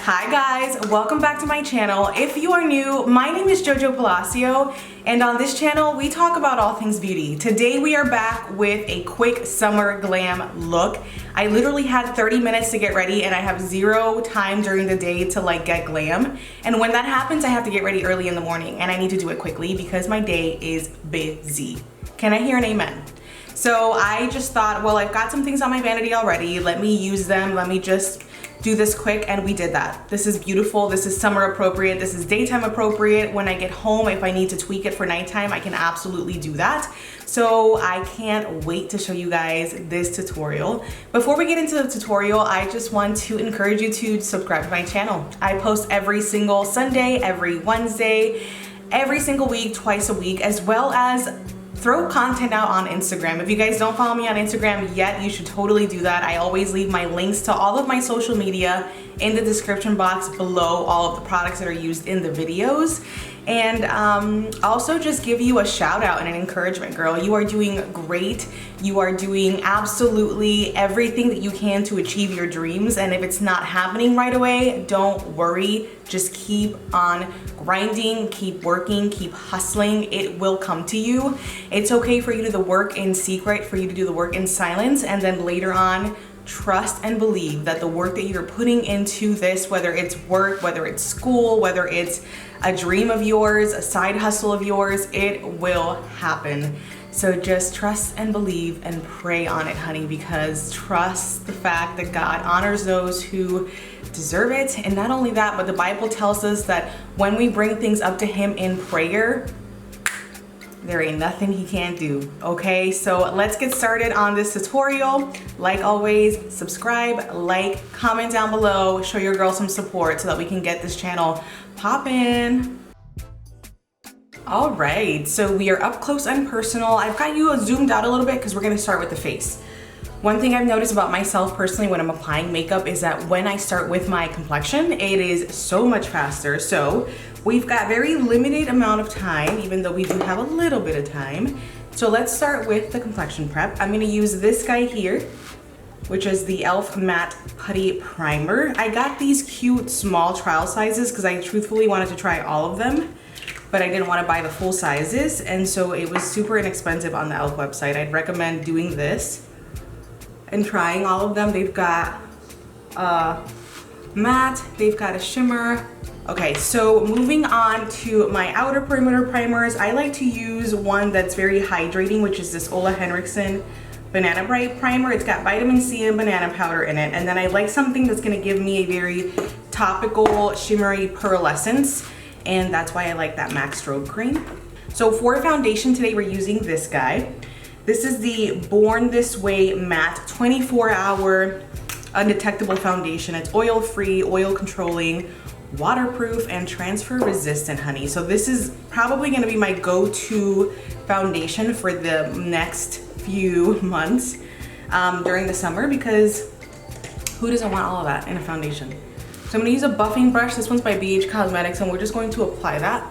Hi guys, welcome back to my channel. If you are new, my name is Jojo Palacio, and on this channel we talk about all things beauty. Today we are back with a quick summer glam look. I literally had 30 minutes to get ready and I have zero time during the day to like get glam. And when that happens, I have to get ready early in the morning and I need to do it quickly because my day is busy. Can I hear an amen? So I just thought, well, I've got some things on my vanity already. Let me use them. Let me just do this quick, and we did that. This is beautiful. This is summer appropriate. This is daytime appropriate. When I get home, if I need to tweak it for nighttime, I can absolutely do that. So I can't wait to show you guys this tutorial. Before we get into the tutorial, I just want to encourage you to subscribe to my channel. I post every single Sunday, every Wednesday, every single week, twice a week, as well as throw content out on Instagram. If you guys don't follow me on Instagram yet, you should totally do that. I always leave my links to all of my social media in the description box below all of the products that are used in the videos. And also just give you a shout out and an encouragement, girl. You are doing great. You are doing absolutely everything that you can to achieve your dreams. And if it's not happening right away, don't worry. Just keep on grinding, keep working, keep hustling. It will come to you. It's okay for you to do the work in secret, for you to do the work in silence, and then later on, trust and believe that the work that you're putting into this, whether it's work, whether it's school, whether it's a dream of yours, a side hustle of yours, it will happen. So just trust and believe and pray on it, honey, because trust the fact that God honors those who deserve it. And not only that, but the Bible tells us that when we bring things up to Him in prayer, there ain't nothing He can't do, okay? So let's get started on this tutorial. Like always, subscribe, like, comment down below, show your girl some support so that we can get this channel poppin'. All right, so we are up close and personal. I've got you zoomed out a little bit because we're gonna start with the face. One thing I've noticed about myself personally when I'm applying makeup is that when I start with my complexion, it is so much faster. So we've got very limited amount of time, even though we do have a little bit of time. So let's start with the complexion prep. I'm gonna use this guy here, which is the e.l.f. Matte Putty Primer. I got these cute small trial sizes because I truthfully wanted to try all of them, but I didn't want to buy the full sizes, and so it was super inexpensive on the e.l.f. website. I'd recommend doing this and trying all of them. They've got matte, they've got a shimmer. Okay, so moving on to my outer perimeter primers, I like to use one that's very hydrating, which is this Henriksen Banana Bright Primer. It's got vitamin C and banana powder in it. And then I like something that's gonna give me a very topical, shimmery pearlescence. And that's why I like that MAC Strobe Cream. So for foundation today, we're using this guy. This is the Born This Way Matte 24-hour undetectable foundation. It's oil-free, oil-controlling, waterproof, and transfer-resistant, honey. So this is probably gonna be my go-to foundation for the next few months during the summer, because who doesn't want all of that in a foundation? So I'm gonna use a buffing brush. This one's by BH Cosmetics, and we're just going to apply that.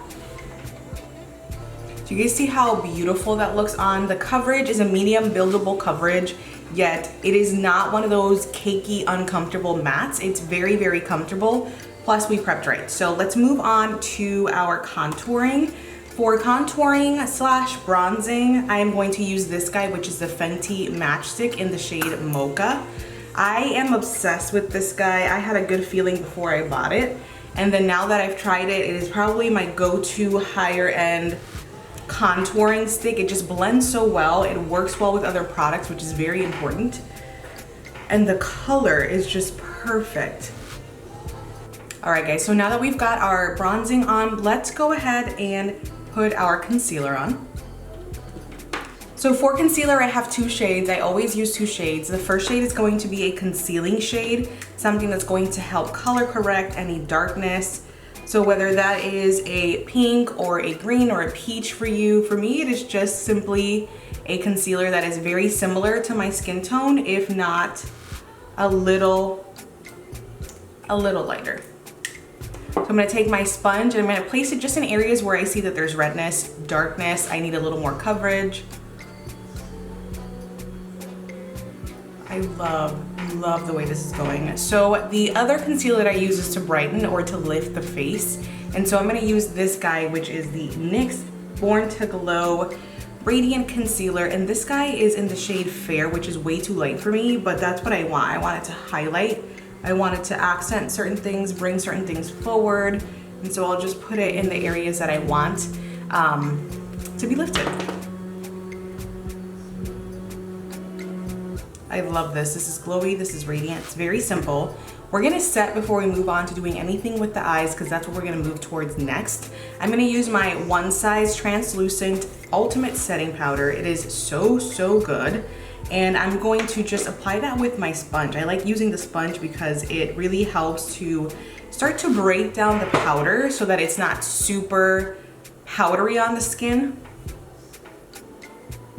Do you guys see how beautiful that looks on? The coverage is a medium buildable coverage, yet it is not one of those cakey, uncomfortable mattes. It's very, very comfortable. Plus we prepped right. So let's move on to our contouring. For contouring slash bronzing, I am going to use this guy, which is the Fenty Matchstick in the shade Mocha. I am obsessed with this guy. I had a good feeling before I bought it. And then now that I've tried it, it is probably my go-to higher end contouring stick. It just blends so well. It works well with other products, which is very important. And the color is just perfect. All right, guys, so now that we've got our bronzing on, let's go ahead and put our concealer on. So for concealer, I have two shades. I always use two shades. The first shade is going to be a concealing shade, something that's going to help color correct any darkness. So whether that is a pink or a green or a peach for you, for me, it is just simply a concealer that is very similar to my skin tone, if not a little lighter. So I'm gonna take my sponge and I'm gonna place it just in areas where I see that there's redness, darkness, I need a little more coverage. I love love the way this is going. So the other concealer that I use is to brighten or to lift the face. And so I'm gonna use this guy, which is the NYX Born to Glow Radiant Concealer. And this guy is in the shade Fair, which is way too light for me, but that's what I want. I want it to highlight. I want it to accent certain things, bring certain things forward. And so I'll just put it in the areas that I want to be lifted. I love this. This is glowy, this is radiant. It's very simple. We're gonna set before we move on to doing anything with the eyes, because that's what we're gonna move towards next. I'm gonna use my One Size Translucent Ultimate Setting Powder. It is so, so good. And I'm going to just apply that with my sponge. I like using the sponge because it really helps to start to break down the powder so that it's not super powdery on the skin.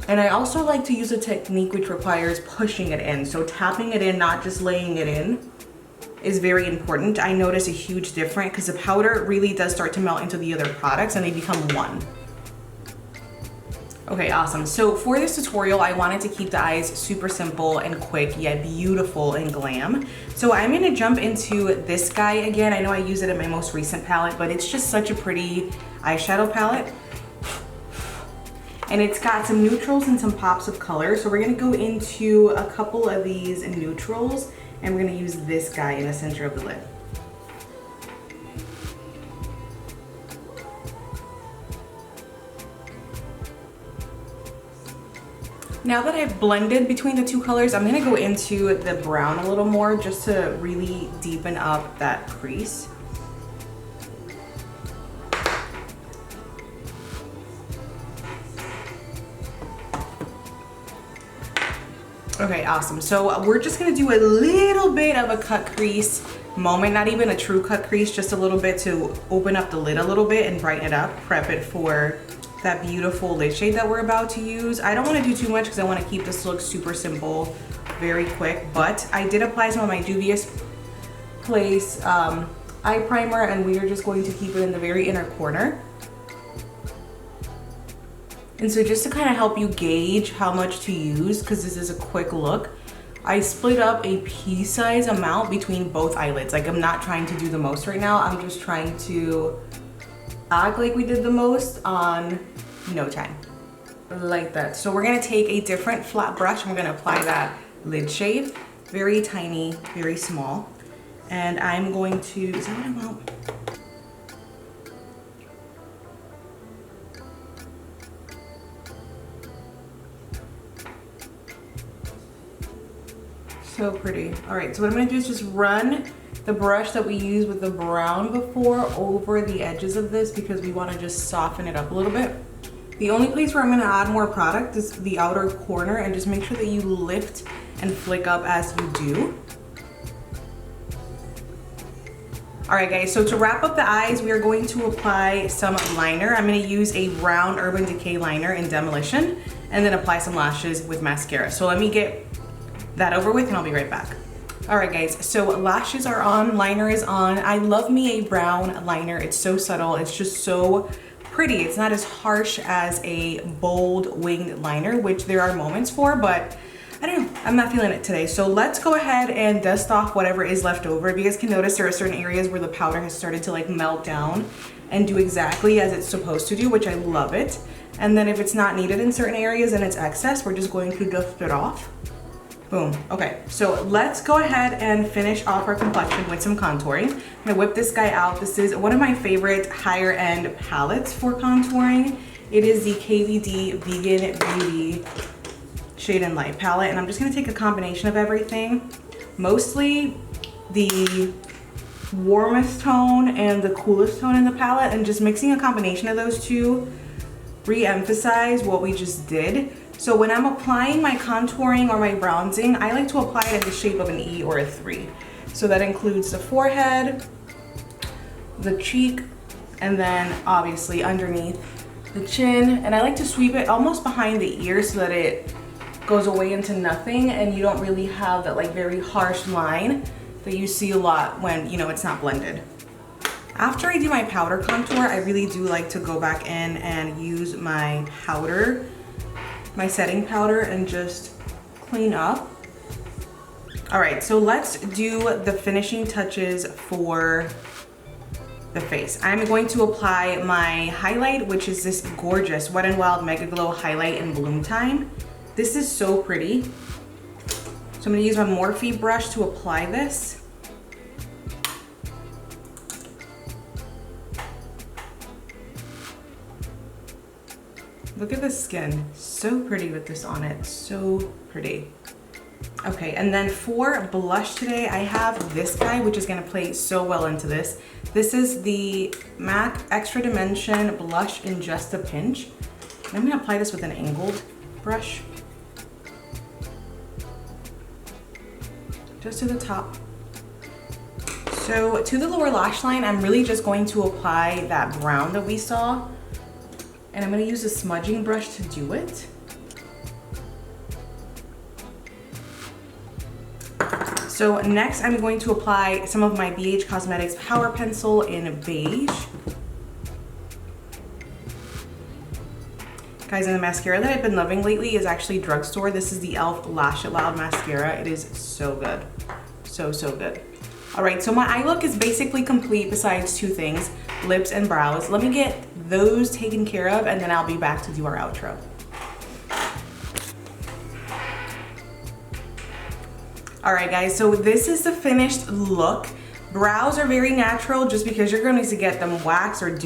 And I also like to use a technique which requires pushing it in. So tapping it in, not just laying it in, is very important. I notice a huge difference because the powder really does start to melt into the other products and they become one. Okay, awesome. So for this tutorial, I wanted to keep the eyes super simple and quick, yet beautiful and glam. So I'm gonna jump into this guy again. I know I use it in my most recent palette, but it's just such a pretty eyeshadow palette. And it's got some neutrals and some pops of color. So we're gonna go into a couple of these neutrals and we're gonna use this guy in the center of the lid. Now that I've blended between the two colors, I'm gonna go into the brown a little more just to really deepen up that crease. Okay, awesome. So we're just gonna do a little bit of a cut crease moment, not even a true cut crease, just a little bit to open up the lid a little bit and brighten it up, prep it for that beautiful lid shade that we're about to use. I don't wanna do too much because I wanna keep this look super simple, very quick, but I did apply some of my Juvias Place eye primer and we are just going to keep it in the very inner corner. And so just to kind of help you gauge how much to use, because this is a quick look, I split up a pea-size amount between both eyelids. Like I'm not trying to do the most right now. I'm just trying to act like we did the most on no time. Like that. So we're gonna take a different flat brush and we're gonna apply that lid shade. Very tiny, very small. And I'm going to, is that what I want? So pretty. All right, so what I'm gonna do is just run the brush that we used with the brown before over the edges of this because we wanna just soften it up a little bit. The only place where I'm gonna add more product is the outer corner, and just make sure that you lift and flick up as you do. All right guys, so to wrap up the eyes, we are going to apply some liner. I'm gonna use a brown Urban Decay liner in Demolition and then apply some lashes with mascara. So let me get that over with and I'll be right back. All right guys, so lashes are on, liner is on. I love me a brown liner. It's so subtle, it's just so pretty. It's not as harsh as a bold winged liner, which there are moments for, but I don't know, I'm not feeling it today. So let's go ahead and dust off whatever is left over. If you guys can notice, there are certain areas where the powder has started to like melt down and do exactly as it's supposed to do, which I love it. And then if it's not needed in certain areas and it's excess, we're just going to dust it off. Boom. Okay, so let's go ahead and finish off our complexion with some contouring. I'm gonna whip this guy out. This is one of my favorite higher end palettes for contouring. It is the KVD Vegan Beauty Shade and Light palette, and I'm just gonna take a combination of everything. Mostly the warmest tone and the coolest tone in the palette, and just mixing a combination of those two re-emphasize what we just did. So when I'm applying my contouring or my bronzing, I like to apply it in the shape of an E or a 3. So that includes the forehead, the cheek, and then obviously underneath the chin. And I like to sweep it almost behind the ear so that it goes away into nothing and you don't really have that like very harsh line that you see a lot when, you know, it's not blended. After I do my powder contour, I really do like to go back in and use my powder, my setting powder, and just clean up. All right, so let's do the finishing touches for the face. I'm going to apply my highlight, which is this gorgeous Wet n Wild Mega Glow highlight in Bloom Time. This is so pretty. So I'm gonna use my Morphe brush to apply this. Look at the skin, so pretty with this on it, so pretty. Okay, and then for blush today, I have this guy, which is gonna play so well into this. This is the MAC Extra Dimension Blush in Just a Pinch. And I'm gonna apply this with an angled brush. Just to the top. So to the lower lash line, I'm really just going to apply that brown that we saw. And I'm gonna use a smudging brush to do it. So next I'm going to apply some of my BH Cosmetics Power Pencil in beige. Guys, and the mascara that I've been loving lately is actually drugstore. This is the e.l.f. Lash It Loud mascara. It is so good. So, so good. All right, so my eye look is basically complete besides two things, lips and brows. Let me get those taken care of and then I'll be back to do our outro. All right guys, so this is the finished look. Brows are very natural just because you're going to get them waxed or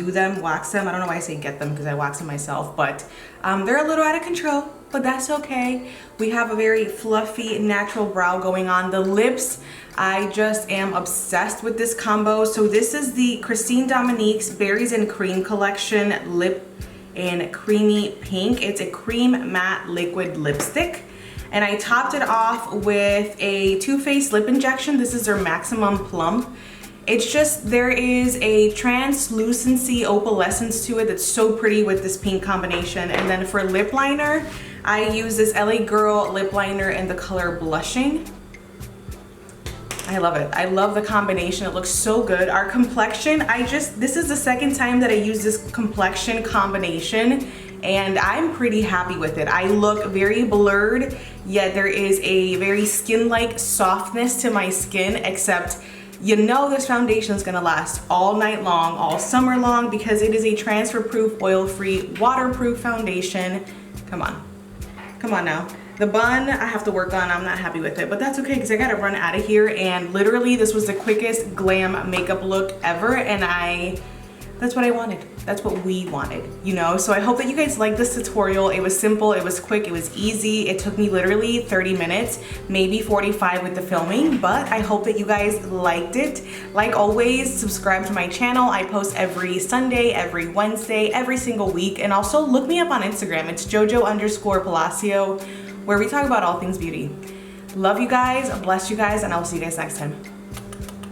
wax them. I don't know why I say get them because I wax them myself, but they're a little out of control, but that's okay. We have a very fluffy, natural brow going on. The lips, I just am obsessed with this combo. So this is the Christine Dominique's Berries and Cream collection lip in creamy pink. It's a cream matte liquid lipstick. And I topped it off with a Too Faced lip injection. This is their Maximum Plump. It's just, there is a translucency opalescence to it that's so pretty with this pink combination. And then for lip liner, I use this LA Girl lip liner in the color Blushing. I love it. I love the combination. It looks so good. Our Complexion, this is the second time that I use this Complexion combination and I'm pretty happy with it. I look very blurred, yet there is a very skin-like softness to my skin, except you know this foundation is gonna last all night long, all summer long, because it is a transfer-proof, oil-free, waterproof foundation. Come on. Come on now. The bun I have to work on. I'm not happy with it, but that's okay because I gotta run out of here, and literally this was the quickest glam makeup look ever, and that's what I wanted. That's what we wanted, you know? So I hope that you guys liked this tutorial. It was simple, it was quick, it was easy. It took me literally 30 minutes, maybe 45 with the filming, but I hope that you guys liked it. Like always, subscribe to my channel. I post every Sunday, every Wednesday, every single week. And also look me up on Instagram. It's Jojo_Palacio, where we talk about all things beauty. Love you guys, bless you guys, and I'll see you guys next time.